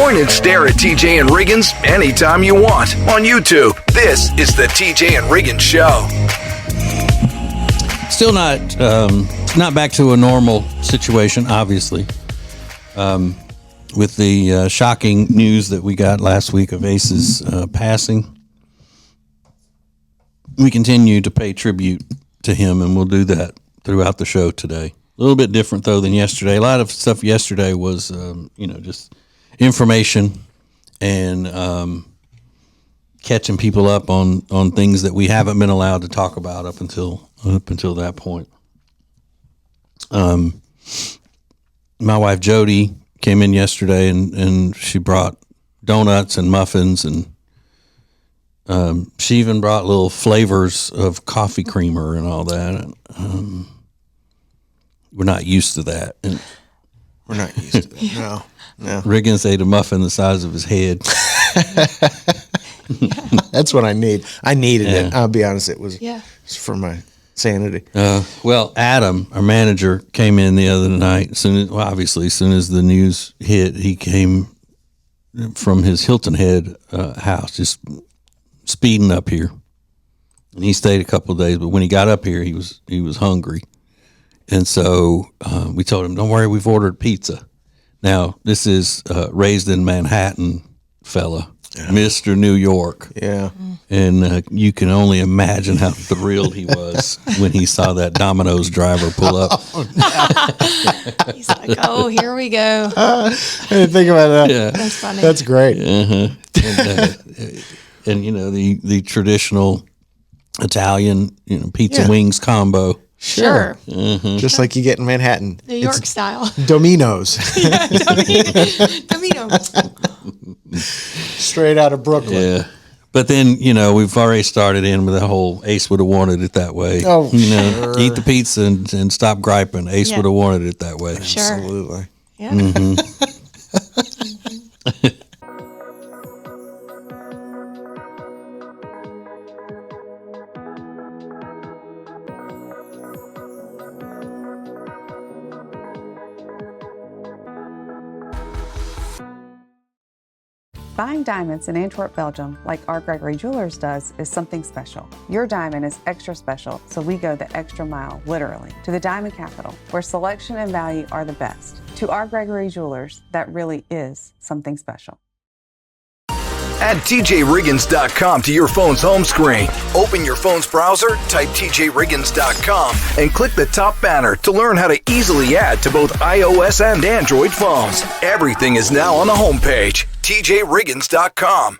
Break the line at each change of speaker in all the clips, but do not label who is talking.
Point and stare at TJ and Riggins anytime you want on YouTube. This is the TJ and Riggins Show.
Still not back to a normal situation, obviously. With the shocking news that we got last week of Ace's passing, we continue to pay tribute to him, and we'll do that throughout the show today. A little bit different, though, than yesterday. A lot of stuff yesterday was, just information and catching people up on things that we haven't been allowed to talk about up until that point. My wife Jody came in yesterday and she brought donuts and muffins, and she even brought little flavors of coffee creamer and all that. We're not used to that. And
we're not used to that. No.
Riggins ate a muffin the size of his head.
That's what I need. I needed it. I'll be honest. It was for my sanity.
Well, Adam, our manager, came in the other night. As soon as the news hit, he came from his Hilton Head house, just speeding up here. And he stayed a couple of days, but when he got up here, he was hungry. And so we told him, don't worry, we've ordered pizza. Now, this is raised in Manhattan fella, Mr. New York.
Yeah.
And you can only imagine how thrilled he was when he saw that Domino's driver pull up.
He's like, oh, here we go.
I didn't think about that.
Yeah.
That's funny.
That's great.
And the traditional Italian, pizza wings combo.
Sure.
Mm-hmm.
Just like you get in Manhattan.
New York style.
Domino's.
Domino.
Straight out of Brooklyn.
Yeah. But then, we've already started in with the whole Ace would have wanted it that way.
Oh, sure.
Eat the pizza and stop griping. Ace would have wanted it that way.
Sure.
Absolutely.
Yeah.
Mm-hmm.
Buying diamonds in Antwerp, Belgium, like R. Gregory Jewelers does, is something special. Your diamond is extra special, so we go the extra mile, literally, to the diamond capital, where selection and value are the best. To R. Gregory Jewelers, that really is something special.
Add TJRiggins.com to your phone's home screen. Open your phone's browser, type TJRiggins.com, and click the top banner to learn how to easily add to both iOS and Android phones. Everything is now on the homepage, TJRiggins.com.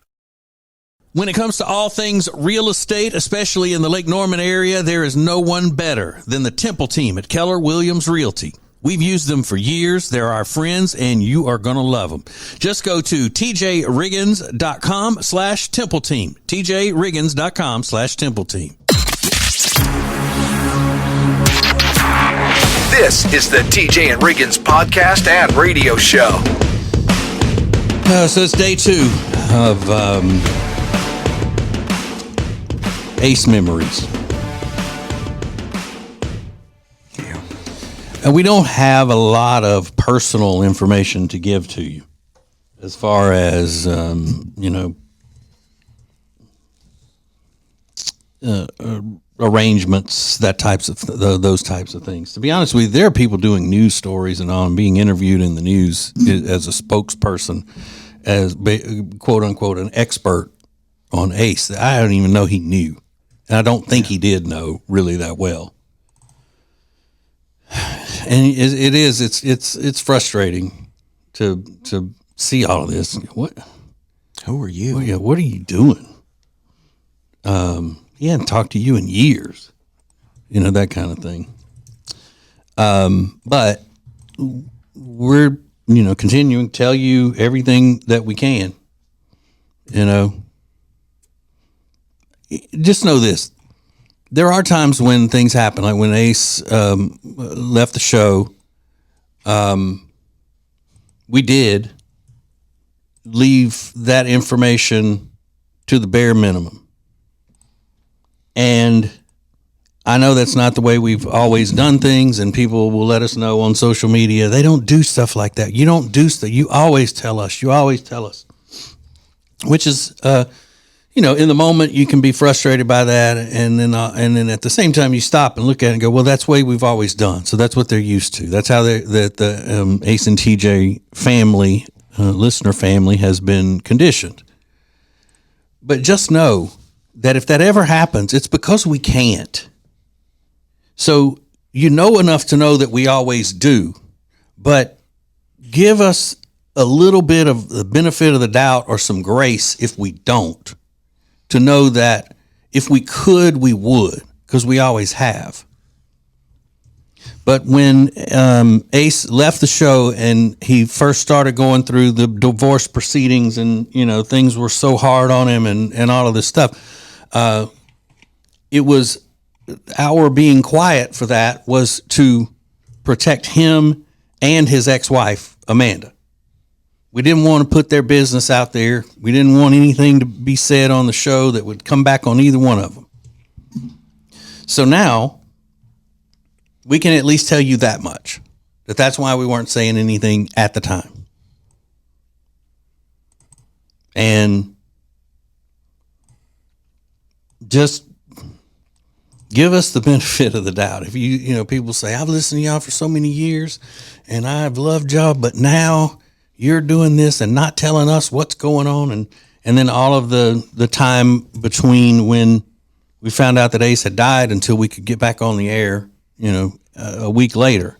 When it comes to all things real estate, especially in the Lake Norman area, there is no one better than the Temple team at Keller Williams Realty. We've used them for years. They're our friends, and you are going to love them. Just go to tjriggins.com/Temple Team. tjriggins.com/Temple Team.
This is the TJ and Riggins podcast and radio show.
So it's day 2 of Ace Memories. And we don't have a lot of personal information to give to you as far as, arrangements, those types of things. To be honest with you, there are people doing news stories and on being interviewed in the news as a spokesperson, as quote unquote, an expert on Ace. I don't even know he knew. And I don't think he did know really that well. And it's frustrating to see all of this. What?
Who are you?
What are you doing? He hadn't talked to you in years, that kind of thing. But we're continuing to tell you everything that we can. Just know this. There are times when things happen, like when Ace left the show. We did leave that information to the bare minimum. And I know that's not the way we've always done things, and people will let us know on social media. They don't do stuff like that. You don't do stuff. You always tell us. You always tell us. Which is, in the moment you can be frustrated by that, and then at the same time you stop and look at it and go, well, that's the way we've always done. So that's what they're used to. That's how the Ace and TJ family, listener family, has been conditioned. But just know that if that ever happens, it's because we can't. So you know enough to know that we always do, but give us a little bit of the benefit of the doubt or some grace if we don't, to know that if we could, we would, because we always have. But when Ace left the show and he first started going through the divorce proceedings, and things were so hard on him and all of this stuff, it was our being quiet for that was to protect him and his ex-wife, Amanda. We didn't want to put their business out there. We didn't want anything to be said on the show that would come back on either one of them. So now we can at least tell you that much, that's why we weren't saying anything at the time. And just give us the benefit of the doubt. If people say, I've listened to y'all for so many years and I've loved y'all, but now you're doing this and not telling us what's going on. And then all of the time between when we found out that Ace had died until we could get back on the air, a week later.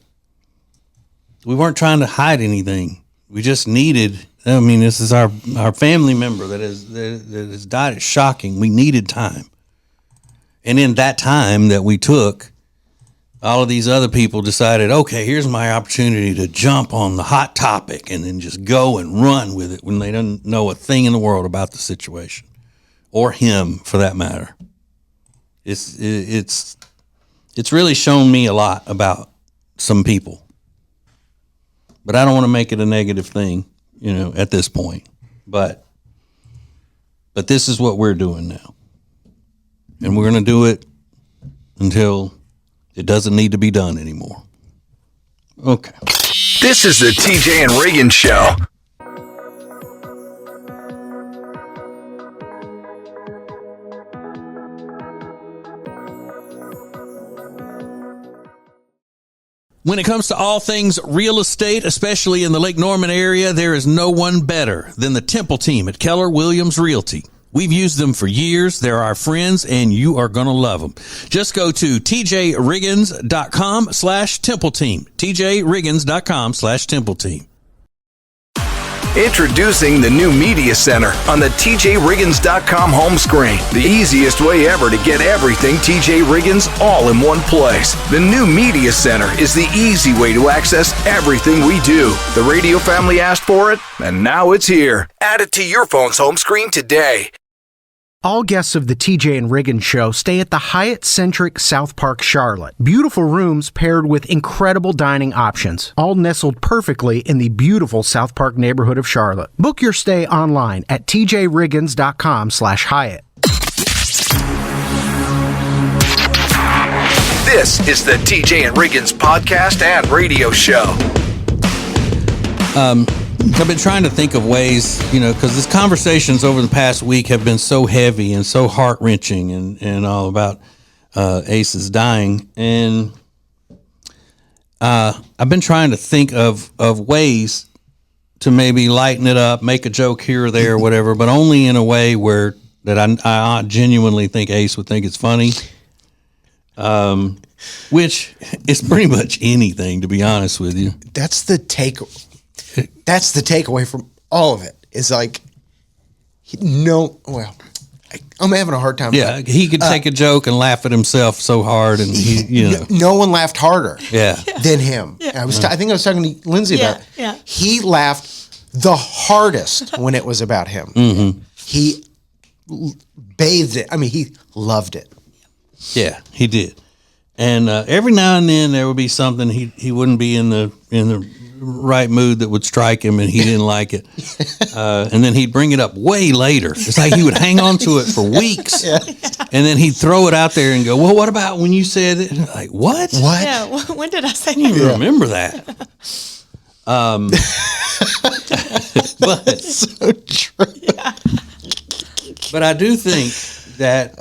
We weren't trying to hide anything. We just needed, this is our family member that has died. It's shocking. We needed time. And in that time that we took, all of these other people decided, okay, here's my opportunity to jump on the hot topic and then just go and run with it when they don't know a thing in the world about the situation, or him for that matter. It's really shown me a lot about some people, but I don't want to make it a negative thing, at this point. But this is what we're doing now. And we're going to do it until it doesn't need to be done anymore. Okay.
This is the TJ and Riggins Show.
When it comes to all things real estate, especially in the Lake Norman area, there is no one better than the Temple team at Keller Williams Realty. We've used them for years. They're our friends, and you are going to love them. Just go to tjriggins.com/Temple Team. tjriggins.com/Temple Team.
Introducing the new Media Center on the TJRiggins.com home screen. The easiest way ever to get everything TJ Riggins all in one place. The new Media Center is the easy way to access everything we do. The radio family asked for it, and now it's here. Add it to your phone's home screen today.
All guests of the TJ and Riggins Show stay at the Hyatt-centric South Park, Charlotte. Beautiful rooms paired with incredible dining options, all nestled perfectly in the beautiful South Park neighborhood of Charlotte. Book your stay online at tjriggins.com/Hyatt.
This is the TJ and Riggins podcast and radio show.
I've been trying to think of ways, because these conversations over the past week have been so heavy and so heart-wrenching and all about Ace's dying. And I've been trying to think of ways to maybe lighten it up, make a joke here or there or whatever, but only in a way where that I genuinely think Ace would think it's funny. Which is pretty much anything, to be honest with you.
That's the takeaway from all of it. Is like, I'm having a hard time.
Yeah, he could take a joke and laugh at himself so hard, and
no one laughed harder. Than him.
Yeah.
I think I was talking to Lindsay about it.
Yeah.
He laughed the hardest when it was about him.
Mm-hmm.
He bathed it. He loved it.
Yeah, he did. And every now and then there would be something he wouldn't be in the right mood that would strike him, and he didn't like it. And then he'd bring it up way later. It's like he would hang on to it for weeks. And then he'd throw it out there and go, well, what about when you said it? Like, what?
What?
Yeah. When did I say
I don't
that?
even remember that. But
So true.
But I do think that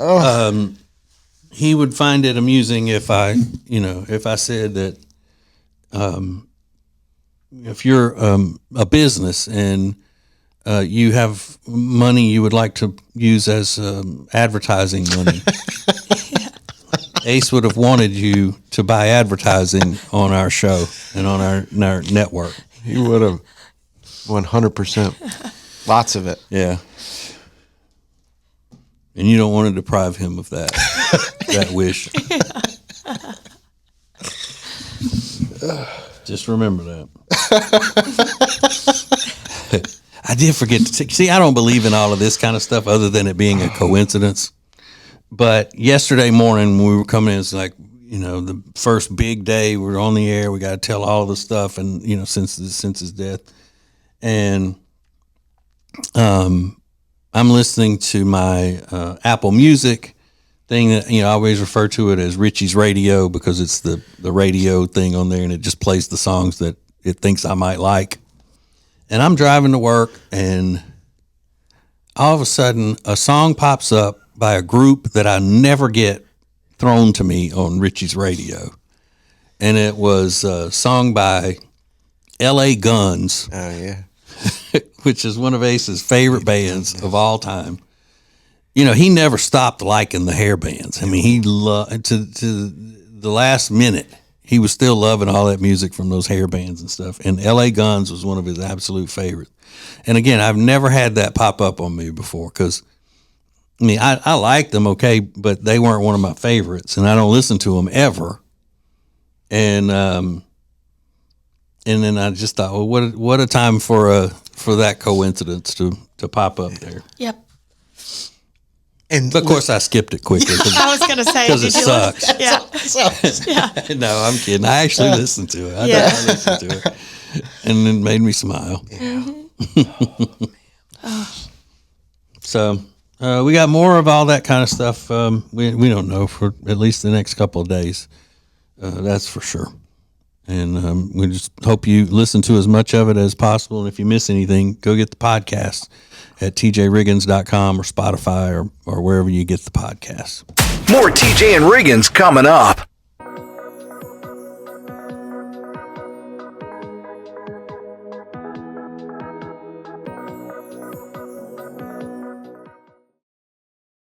he would find it amusing if I said that if you're a business and you have money you would like to use as advertising money, Ace would have wanted you to buy advertising on our show and on our network.
He would have 100%. Lots of it.
Yeah. And you don't want to deprive him of that wish. Just remember that. I did forget to see. I don't believe in all of this kind of stuff other than it being a coincidence. But yesterday morning when we were coming in, it's like, the first big day. We're on the air. We got to tell all the stuff, and since his death, and I'm listening to my Apple Music thing that I always refer to it as Richie's Radio because it's the radio thing on there, and it just plays the songs that it thinks I might like. And I'm driving to work, and all of a sudden, a song pops up by a group that I never get thrown to me on Richie's Radio, and it was a song by L.A. Guns.
Oh, yeah.
Which is one of Ace's favorite bands of all time. He never stopped liking the hair bands. I mean, he loved to the last minute. He was still loving all that music from those hair bands and stuff. And L.A. Guns was one of his absolute favorites. And again, I've never had that pop up on me before because, I liked them, okay, but they weren't one of my favorites, and I don't listen to them ever. And then I just thought, well, what a time for that coincidence to pop up there.
Yep.
And
But of course, I skipped it quickly
I was going to say.
because it
did you listen?
sucks.
Yeah.
No, I'm kidding. I actually listened to it. I listened to it, and it made me smile.
Yeah.
So we got more of all that kind of stuff. We don't know for at least the next couple of days. That's for sure. And we just hope you listen to as much of it as possible. And if you miss anything, go get the podcast at tjriggins.com or Spotify or wherever you get the podcasts.
More TJ and Riggins coming up.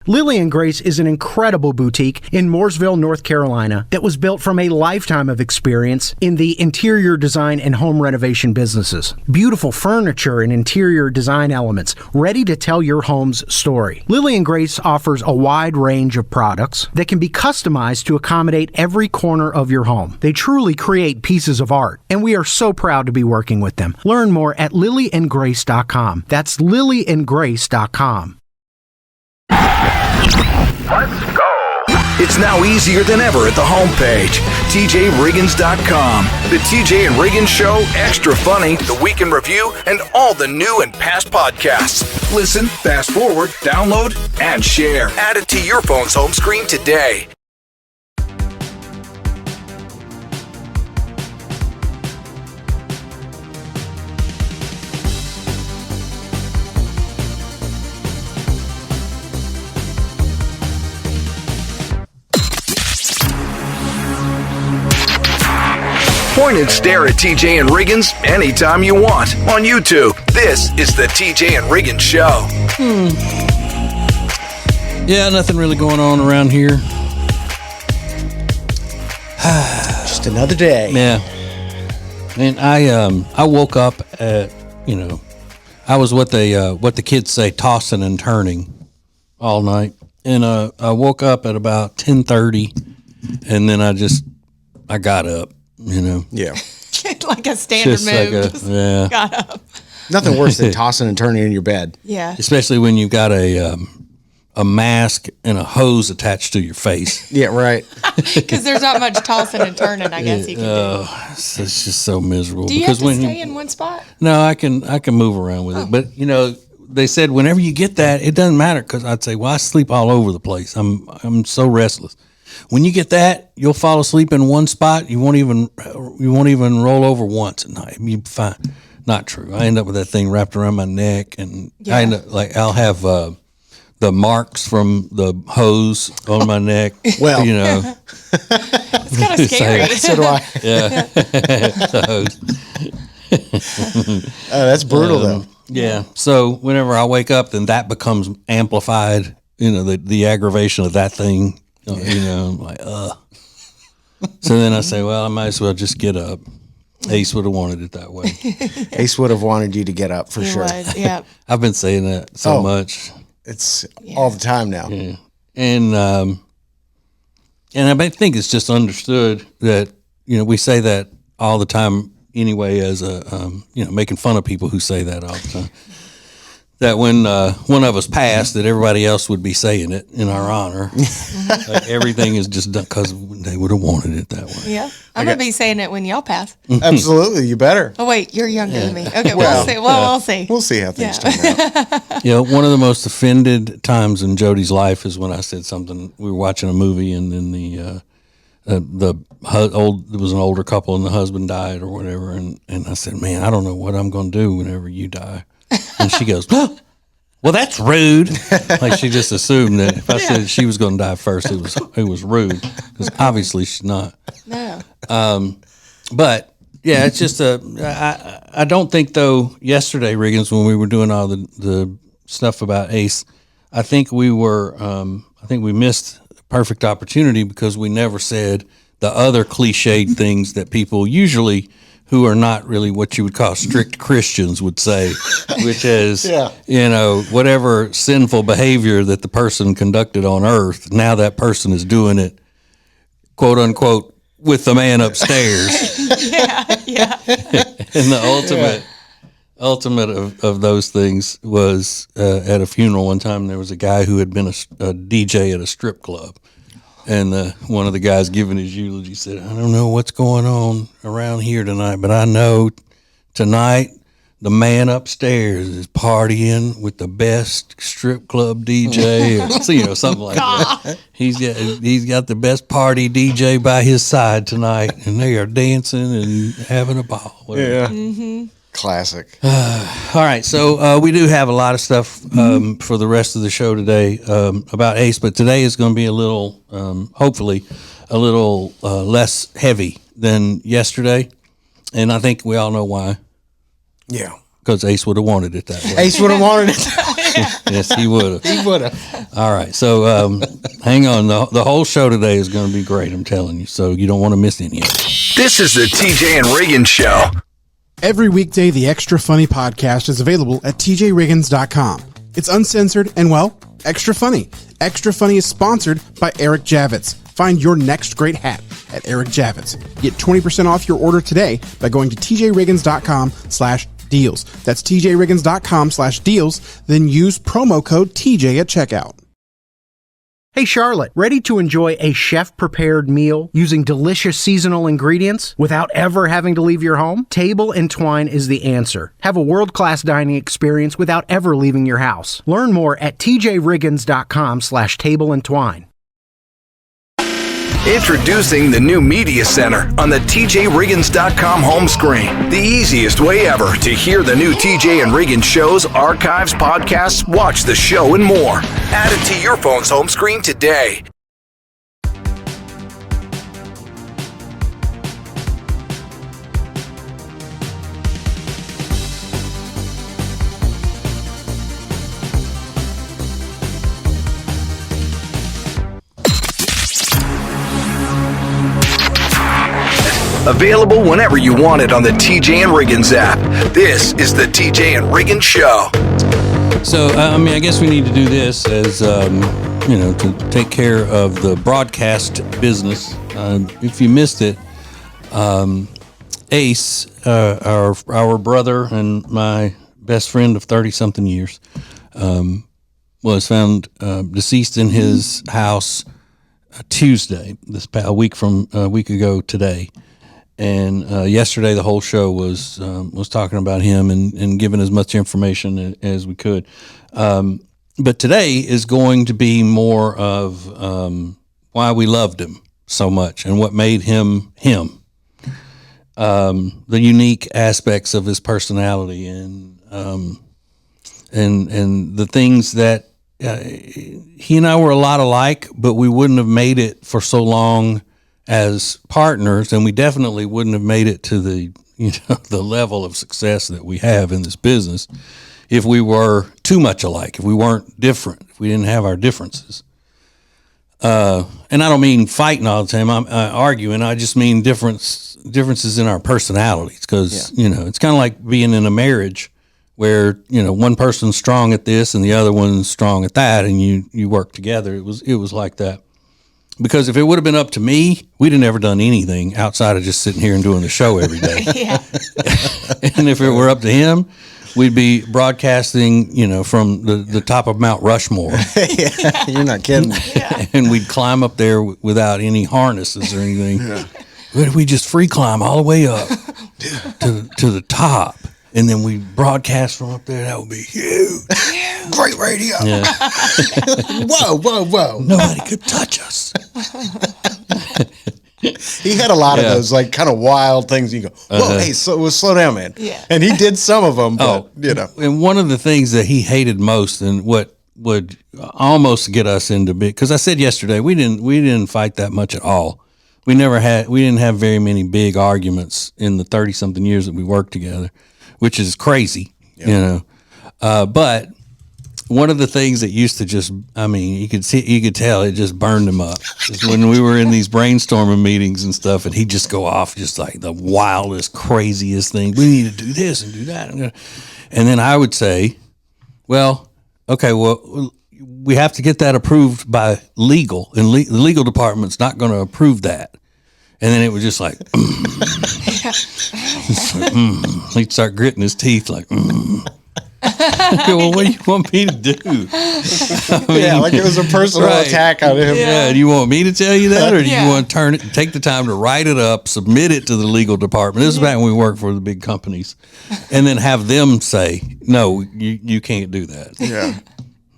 Lily and Grace is an incredible boutique in Mooresville, North Carolina that was built from a lifetime of experience in the interior design and home renovation businesses. Beautiful furniture and interior design elements ready to tell your home's story. Lily and Grace offers a wide range of products that can be customized to accommodate every corner of your home. They truly create pieces of art, and we are so proud to be working with them. Learn more at lilyandgrace.com. That's lilyandgrace.com.
Let's go. It's now easier than ever at the homepage, tjriggins.com. The TJ and Riggins Show, Extra Funny, The Week in Review, and all the new and past podcasts. Listen, fast forward, download, and share. Add it to your phone's home screen today. Point and stare at TJ and Riggins anytime you want on YouTube. This is the TJ and Riggins Show.
Yeah, nothing really going on around here.
Just another day.
Yeah. And I woke up at, I was what the kids say, tossing and turning all night. And I woke up at about 10:30, and then I got up.
Yeah.
Like a standard
Just
move.
like
Just
yeah.
got up.
Nothing worse than tossing and turning in your bed.
Yeah.
Especially when you've got a mask and a hose attached to your face.
Yeah, right.
Because there's not much tossing and turning, I guess you can do.
It's just so miserable.
Do you
because
have to
when
stay in one spot?
No, I can move around with it. But they said whenever you get that, it doesn't matter, because I'd say, well, I sleep all over the place. I'm so restless. When you get that, you'll fall asleep in one spot. You won't even roll over once at night. You'll be fine. Not true. I end up with that thing wrapped around my neck, and I end up I'll have the marks from the hose on my neck.
Well,
It's kind of scary.
so do I.
Yeah.
That's brutal, though.
Yeah. So whenever I wake up, then that becomes amplified. The aggravation of that thing. I'm like, ugh. So then I say, well, I might as well just get up. Ace would have wanted it that way.
Ace would have wanted you to get up for
He
sure.
would, yeah.
I've been saying that so much.
It's all the time now.
Yeah. And I think it's just understood that, we say that all the time anyway, as making fun of people who say that all the time. That when one of us passed, that everybody else would be saying it in our honor. Everything is just done because they would have wanted it that way.
Yeah. I'm going to be saying it when y'all pass.
Absolutely, you better.
Oh, wait, you're younger than me. Okay,
Well,
we'll see. We'll see.
We'll see how things turn out.
One of the most offended times in Jody's life is when I said something. We were watching a movie, and then there was an older couple, and the husband died or whatever, and I said, man, I don't know what I'm going to do whenever you die. And she goes, well, that's rude. Like she just assumed that if I said she was going to die first, it was rude, because obviously she's not.
No.
But yeah, it's just I don't think, though, yesterday, Riggins, when we were doing all the stuff about Ace, I think we missed a perfect opportunity, because we never said the other cliched things that people usually, who are not really what you would call strict Christians, would say, which is, whatever sinful behavior that the person conducted on earth, now that person is doing it, quote unquote, with the man upstairs.
Yeah.
And the ultimate of those things was at a funeral one time. There was a guy who had been a DJ at a strip club. And one of the guys giving his eulogy said, I don't know what's going on around here tonight, but I know tonight the man upstairs is partying with the best strip club DJ, or something like that. He's got the best party DJ by his side tonight, and they are dancing and having a ball. Whatever.
Yeah.
Mm-hmm.
Classic.
All right, so we do have a lot of stuff for the rest of the show today about Ace, but today is going to be a little, hopefully, a little less heavy than yesterday, and I think we all know why.
Yeah.
Because Ace would have wanted it that way.
Ace would have wanted it.
Yes, he would have.
He would have.
All right, so hang on. The whole show today is going to be great, I'm telling you, so you don't want to miss any of it.
This is the TJ and Riggins Show.
Every weekday, the Extra Funny podcast is available at tjriggins.com. It's uncensored and, extra funny. Extra Funny is sponsored by Eric Javits. Find your next great hat at Eric Javits. Get 20% off your order today by going to tjriggins.com/deals. That's tjriggins.com/deals. Then use promo code TJ at checkout.
Hey Charlotte, ready to enjoy a chef-prepared meal using delicious seasonal ingredients without ever having to leave your home? Table and Twine is the answer. Have a world-class dining experience without ever leaving your house. Learn more at tjriggins.com/tableandtwine.
Introducing the new Media Center on the TJRiggins.com home screen. The easiest way ever to hear the new TJ and Riggins shows, archives, podcasts, watch the show, and more. Add it to your phone's home screen today. Available whenever you want it on the TJ and Riggins app. This is the TJ and Riggins Show.
So, I guess we need to do this as, to take care of the broadcast business. If you missed it, Ace, our brother and my best friend of 30-something years, was found deceased in his house Tuesday, a week ago today. And yesterday, the whole show was talking about him and giving as much information as we could. But today is going to be more of why we loved him so much and what made him him. The unique aspects of his personality and the things that he and I were a lot alike, but we wouldn't have made it for so long as partners, and we definitely wouldn't have made it to the the level of success that we have in this business if we were too much alike, if we weren't different, if we didn't have our differences. And I don't mean fighting all the time. I'm arguing. I just mean differences in our personalities, because it's kind of like being in a marriage where one person's strong at this and the other one's strong at that, and you work together. It was like that. Because if it would have been up to me, we'd have never done anything outside of just sitting here and doing the show every day. And if it were up to him, we'd be broadcasting, from the top of Mount Rushmore.
Yeah, you're not kidding.
And we'd climb up there without any harnesses or anything. Yeah. We just free climb all the way up to the top. And then we broadcast from up there. That would be huge.
Great radio.
Yeah.
Whoa.
Nobody could touch us.
He had a lot of those like kind of wild things. You go, whoa, hey, slow down, man.
Yeah.
And he did some of them, but
And one of the things that he hated most, and what would almost get us into big, because I said yesterday we didn't fight that much at all. We didn't have very many big arguments in the 30-something years that we worked together, which is crazy, but one of the things that used to just, you could tell it just burned him up is when we were in these brainstorming meetings and stuff, and he'd just go off just like the wildest, craziest thing. We need to do this and do that. And then I would say, we have to get that approved by legal, and the legal department's not going to approve that. And then it was just like, he'd start gritting his teeth like, Okay, well, what do you want me to do?
Like it was a personal attack on him.
Yeah. Do you want me to tell you that, or do you want to take the time to write it up, submit it to the legal department? This is back when we worked for the big companies, and then have them say, "No, you can't do that."
Yeah.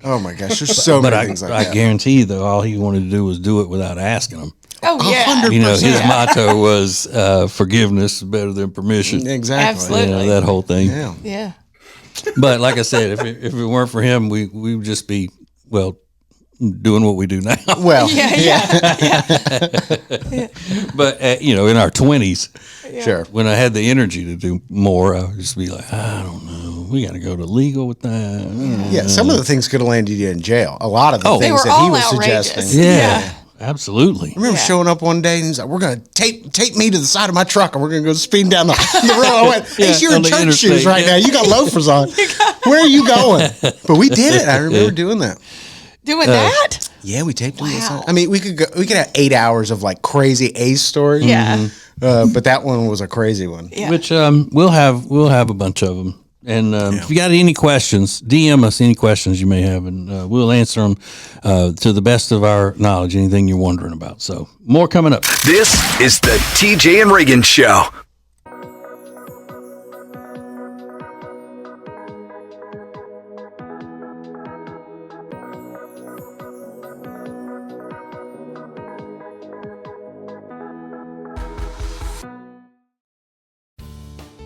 Oh my gosh, there's so many things like that.
I guarantee you, though, all he wanted to do was do it without asking them.
Oh yeah,
100%.
His motto was forgiveness is better than permission.
Exactly.
Absolutely.
That whole thing.
Yeah.
But like I said, if it weren't for him, we would just be doing what we do now.
Well,
But in our 20s,
sure.
when I had the energy to do more, I would just be like, I don't know, we got to go to legal with that.
Yeah, some of the things could have landed you in jail. A lot of the
They
things
were
that he
all
was
outrageous.
suggesting.
Yeah. Absolutely.
I remember showing up one day and he's like, "We're going to take me to the side of my truck and we're going to go speeding down the road." I went, "Hey, you're in church shoes right now. You got loafers on. Where are you going?" But we did it. I remember doing that.
Doing that?
Yeah, we taped it.
Wow.
I mean, we could have 8 hours of like crazy Ace stories.
Yeah.
But that one was a crazy one.
Yeah.
Which we'll have a bunch of them. And if you got any questions, DM us any questions you may have, and we'll answer them to the best of our knowledge, anything you're wondering about. So more coming up.
This is the TJ and Riggins Show.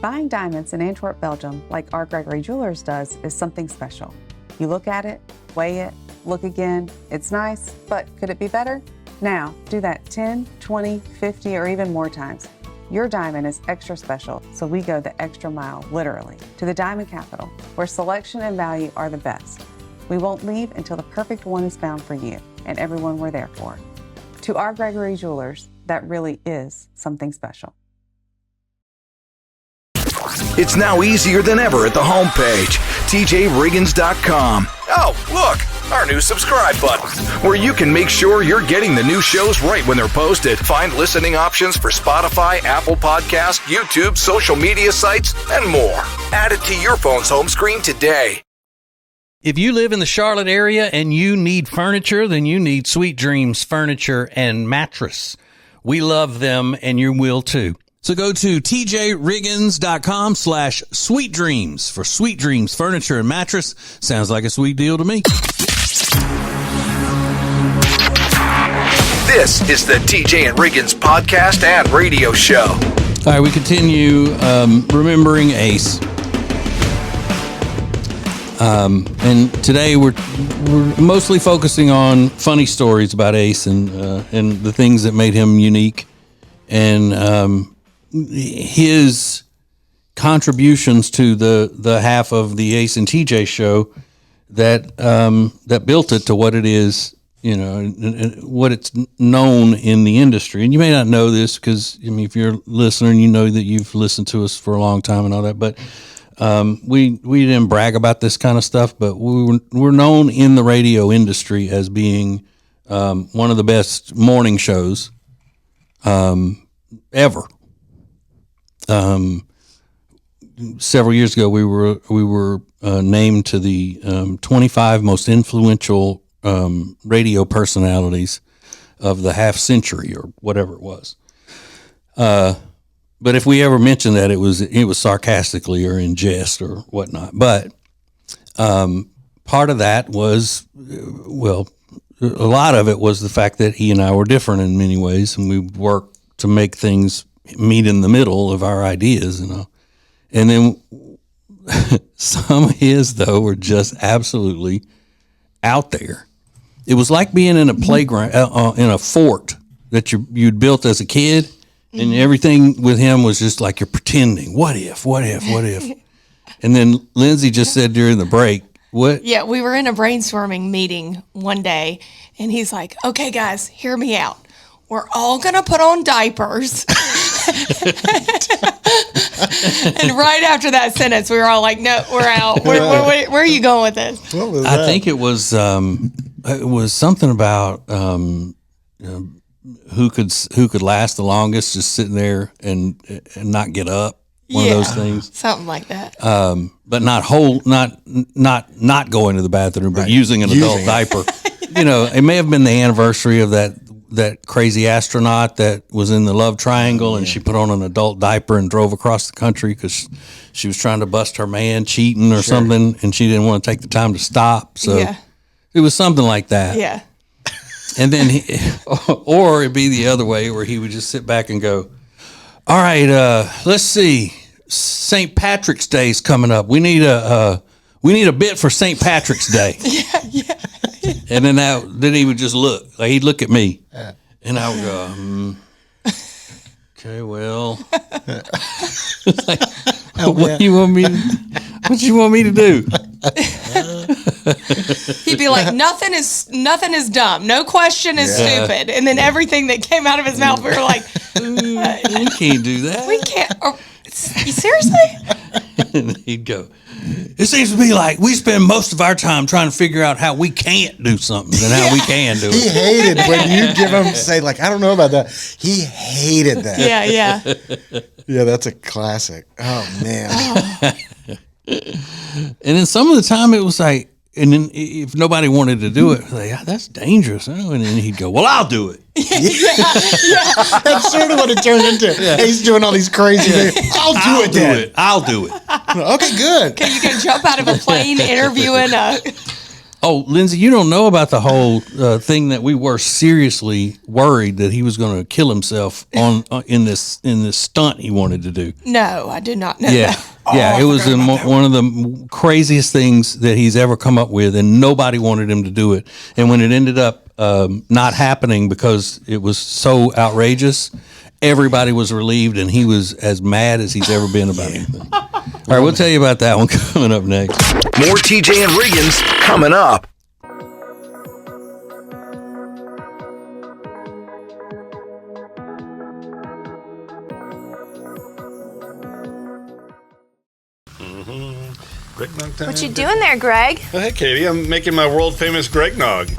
Buying diamonds in Antwerp, Belgium, like our Gregory Jewelers does, is something special. You look at it, weigh it, look again. It's nice, but could it be better? Now, do that 10, 20, 50, or even more times. Your diamond is extra special, so we go the extra mile, literally, to the diamond capital, where selection and value are the best. We won't leave until the perfect one is found for you and everyone we're there for. To our Gregory Jewelers, that really is something special.
It's now easier than ever at the homepage, TJRiggins.com. Oh, look, our new subscribe button, where you can make sure you're getting the new shows right when they're posted. Find listening options for Spotify, Apple Podcasts, YouTube, social media sites, and more. Add it to your phone's home screen today.
If you live in the Charlotte area and you need furniture, then you need Sweet Dreams Furniture and Mattress. We love them, and you will too. So go to tjriggins.com/sweet dreams for Sweet Dreams Furniture and Mattress. Sounds like a sweet deal to me.
This is the TJ and Riggins podcast and radio show.
All right, we continue remembering Ace. And today we're mostly focusing on funny stories about Ace and the things that made him unique, and his contributions to the half of the Ace and TJ show that built it to what it is, and what it's known in the industry. And you may not know this because, if you're a listener and you know that you've listened to us for a long time and all that, but we didn't brag about this kind of stuff, but we're known in the radio industry as being one of the best morning shows ever. Several years ago, we were named to the 25 most influential radio personalities of the half century or whatever it was. But if we ever mentioned that, it was sarcastically or in jest or whatnot. But part of that was, a lot of it was the fact that he and I were different in many ways, and we worked to make things meet in the middle of our ideas, And then some of his, though, were just absolutely out there. It was like being in a playground, in a fort that you'd built as a kid. And everything with him was just like you're pretending. What if? And then Lindsay just said during the break, what?
Yeah, we were in a brainstorming meeting one day, and he's like, okay, guys, hear me out. We're all going to put on diapers. And right after that sentence, we were all like, no, we're out. Where are you going with this?
What was that?
I think it was something about who could last the longest, just sitting there and not get up. One of those things,
something like that.
But not going to the bathroom, but using an adult diaper. It may have been the anniversary of that crazy astronaut that was in the love triangle, and she put on an adult diaper and drove across the country because she was trying to bust her man cheating or something, and she didn't want to take the time to stop. So it was something like that.
Yeah.
And then or it'd be the other way where he would just sit back and go, all right, let's see. St. Patrick's Day's coming up. We need a bit for St. Patrick's Day. Yeah. And then he would just look. Like he'd look at me, and I would go, okay, well, like, what you want me to do?
He'd be like, nothing is dumb. No question is stupid. And then everything that came out of his mouth, we were like,
we can't do that.
We can't. Seriously?
And he'd go, it seems to be like we spend most of our time trying to figure out how we can't do something than how we can do it.
He hated when you give him, say, like, I don't know about that. He hated that.
Yeah.
Yeah, that's a classic. Oh, man.
And then some of the time it was like, and then if nobody wanted to do it, like, that's dangerous. And then he'd go, well, I'll do it.
Yeah. That's sort of what it turned into. Yeah. He's doing all these crazy things. I'll do it.
I'll do it.
Okay, good.
Okay, you can jump out of a plane interviewing
Oh, Lindsay, you don't know about the whole thing that we were seriously worried that he was going to kill himself on in this stunt he wanted to do.
No, I did not know that.
Yeah, it was one of the craziest things that he's ever come up with, and nobody wanted him to do it. And when it ended up not happening because it was so outrageous, everybody was relieved, and he was as mad as he's ever been about anything. All right, we'll tell you about that one coming up next.
More TJ and Riggins coming up.
What you doing there, Greg?
Oh, hey, Katie. I'm making my world-famous Greg Nog.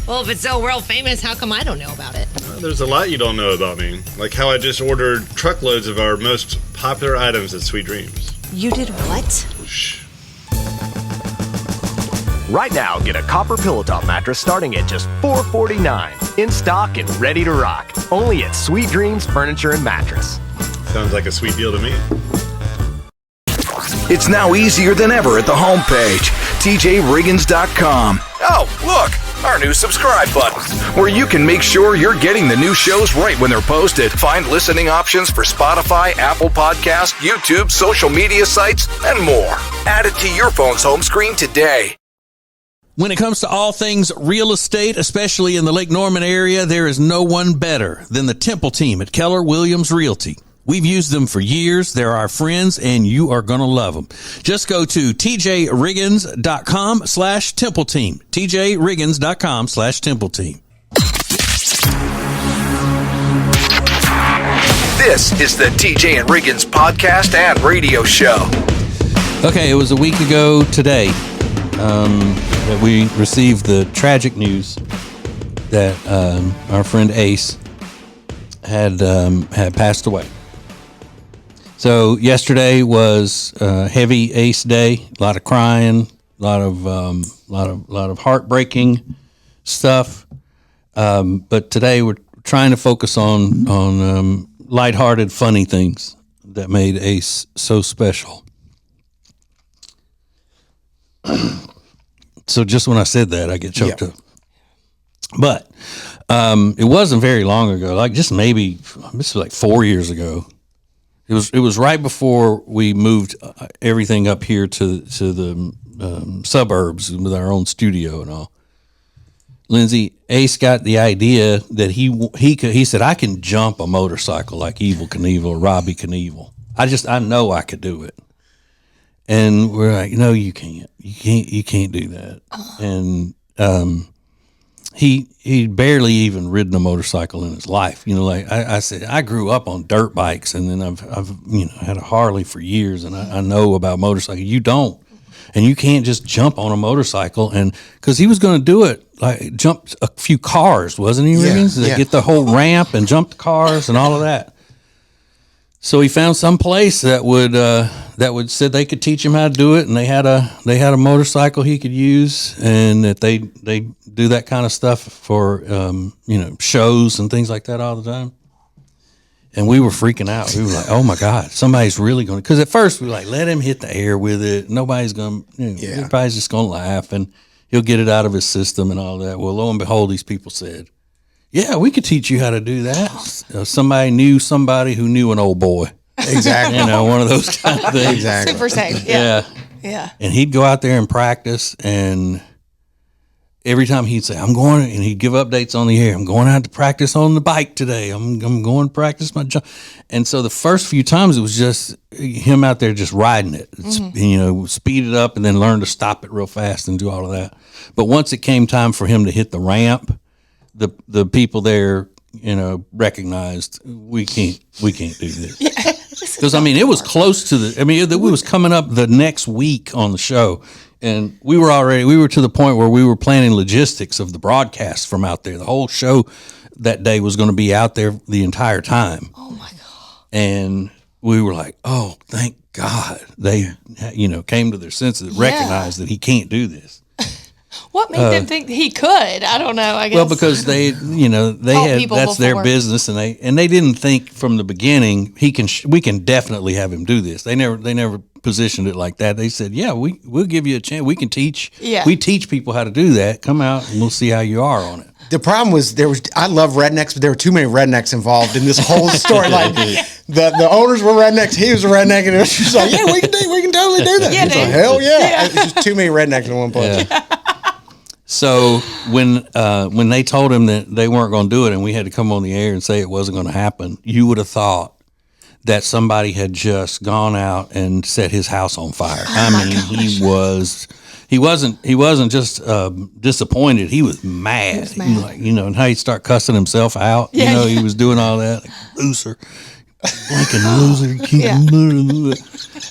Well, if it's so world famous, how come I don't know about it?
There's a lot you don't know about me. Like how I just ordered truckloads of our most popular items at Sweet Dreams.
You did what?
Shh.
Right now, get a copper pillow top mattress starting at just $449. In stock and ready to rock. Only at Sweet Dreams Furniture and Mattress.
Sounds like a sweet deal to me.
It's now easier than ever at the homepage, TJRiggins.com. Oh, look, our new subscribe button, where you can make sure you're getting the new shows right when they're posted. Find listening options for Spotify, Apple Podcasts, YouTube, social media sites, and more. Add it to your phone's home screen today.
When it comes to all things real estate, especially in the Lake Norman area, there is no one better than the Temple team at Keller Williams Realty. We've used them for years. They're our friends, and you are going to love them. Just go to tjriggins.com/Temple Team. tjriggins.com/Temple Team.
This is the TJ and Riggins podcast and radio show.
Okay, it was a week ago today that we received the tragic news that our friend Ace had passed away. So yesterday was heavy Ace Day. A lot of crying, a lot of heartbreaking stuff. But today we're trying to focus on lighthearted, funny things that made Ace so special. So just when I said that, I get choked up. But it wasn't very long ago. Like just maybe this was like 4 years ago. It was right before we moved everything up here to the suburbs with our own studio and all. Lindsay, Ace got the idea that he said, I can jump a motorcycle like Evel Knievel or Robbie Knievel. I know I could do it. And we're like, no, you can't. You can't do that. And he barely even ridden a motorcycle in his life. You know, like I said, I grew up on dirt bikes, and then I've had a Harley for years, and I know about motorcycles. You don't, and you can't just jump on a motorcycle. And because he was going to do it, like jump a few cars, wasn't he? Riggins? To get the whole ramp and jump the cars and all of that. So he found some place that would said they could teach him how to do it, and they had a motorcycle he could use, and that they do that kind of stuff for shows and things like that all the time. And we were freaking out. We were like, "Oh my God, somebody's really going to!" Because at first we were like, "Let him hit the air with it. Nobody's going to. Everybody's just going to laugh, and he'll get it out of his system and all that." Well, lo and behold, these people said, "Yeah, we could teach you how to do that." Somebody knew somebody who knew an old boy.
Exactly.
One of those kind of things.
Exactly.
Super safe.
Yeah. And he'd go out there and practice, and every time he'd say, "I'm going," and he'd give updates on the air. "I'm going out to practice on the bike today. I'm going to practice my jump." And so the first few times it was just him out there just riding it, speed it up and then learn to stop it real fast and do all of that. But once it came time for him to hit the ramp, the people there, recognized we can't do this. Because it was close to it was coming up the next week on the show, and we were to the point where we were planning logistics of the broadcast from out there. The whole show that day was going to be out there the entire time.
Oh my God.
And we were like, "Oh, thank God." They came to their senses, recognized that he can't do this.
What made them think he could? I don't know. I guess.
Well, because they had that's their business, and they didn't think from the beginning we can definitely have him do this. They never positioned it like that. They said, "Yeah, we'll give you a chance. We can teach.
Yeah.
We teach people how to do that. Come out and we'll see how you are on it."
The problem was I love rednecks, but there were too many rednecks involved in this whole story. Like the owners were rednecks, he was a redneck, and it was just like, "Yeah, we can totally do that." He's like, "Hell yeah!" It's just too many rednecks in one place.
Yeah. So when they told him that they weren't going to do it, and we had to come on the air and say it wasn't going to happen, you would have thought that somebody had just gone out and set his house on fire. He wasn't just disappointed. He was mad. He was like, and how he'd start cussing himself out. He was doing all that, like, "Loser, blinking loser."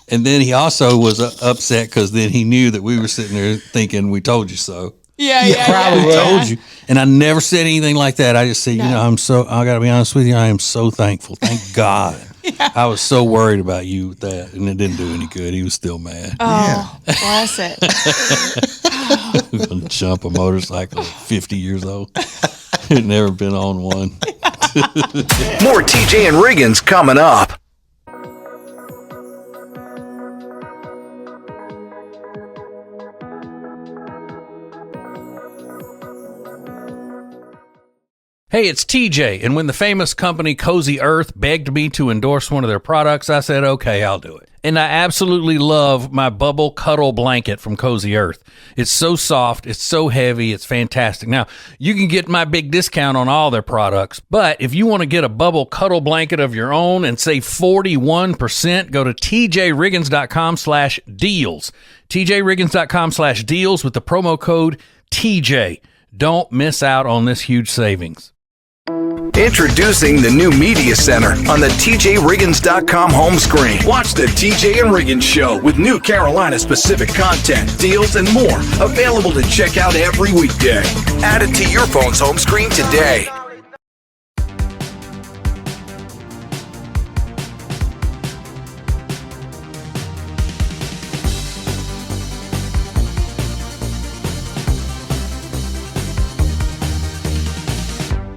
And then he also was upset because then he knew that we were sitting there thinking, "We told you so."
Probably
told you. And I never said anything like that. I just said, I got to be honest with you, I am so thankful. Thank God. I was so worried about you with that, and it didn't do any good. He was still mad.
Oh, bless it.
Gonna jump a motorcycle at 50 years old. Never been on one.
More TJ and Riggins coming up.
Hey, it's TJ, and when the famous company Cozy Earth begged me to endorse one of their products, I said, okay, I'll do it. And I absolutely love my Bubble Cuddle Blanket from Cozy Earth. It's so soft, it's so heavy, it's fantastic. Now, you can get my big discount on all their products, but if you want to get a Bubble Cuddle Blanket of your own and save 41%, go to tjriggins.com/deals. tjriggins.com/deals with the promo code TJ. Don't miss out on this huge savings.
Introducing the new Media Center on the TJRiggins.com home screen. Watch the TJ and Riggins Show with new Carolina-specific content, deals, and more. Available to check out every weekday. Add it to your phone's home screen today.